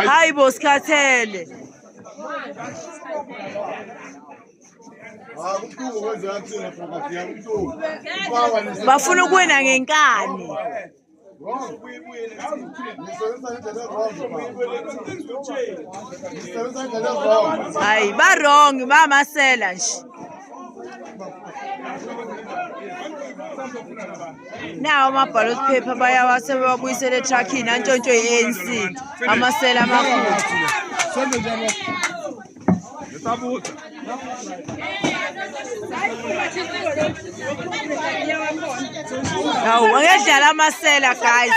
Hayi bosikhathele. Bafuna ukuwina ngenkani. Hayi ba wrong bamasela nje. Nawo amabhalot paper bayawase babuyisele etrackini antshontsho ye-ANC amasela amakhulu. Hawu angedlala amasela guys.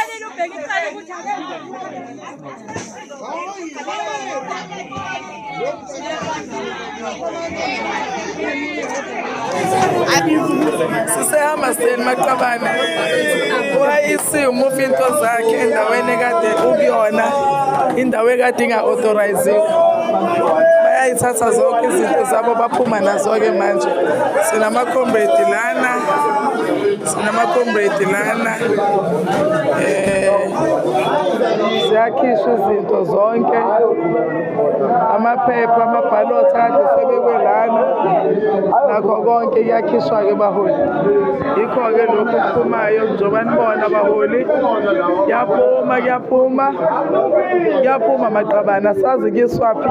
Sisehamba seni Maqabane wayisiwe umufi into zakhe endaweni ekade ukuyona indawo ekade inga-authoriziwe bayayithatha zonke izinto zabo baphuma nazo-ke manje sinama-comrade lana ziyakhishwa izinto zonke amaphepha amabhaloti kade sebekwe lana nakho konke kuyakhishwa-ke baholi yikho-ke lokhu kuphumayo njengoba nibona baholi kuyaphuma Maqabane asazi kiswaphi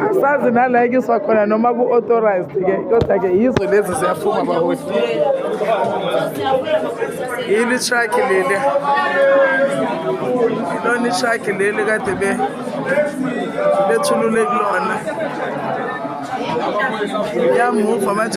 asazi nala kiswa khona noma ku-authorized-ke kodwa-ke yizo lezi ziyaphuma baholi yili truck leli ilona i-truck leli kade bethulule kulona yamuva manje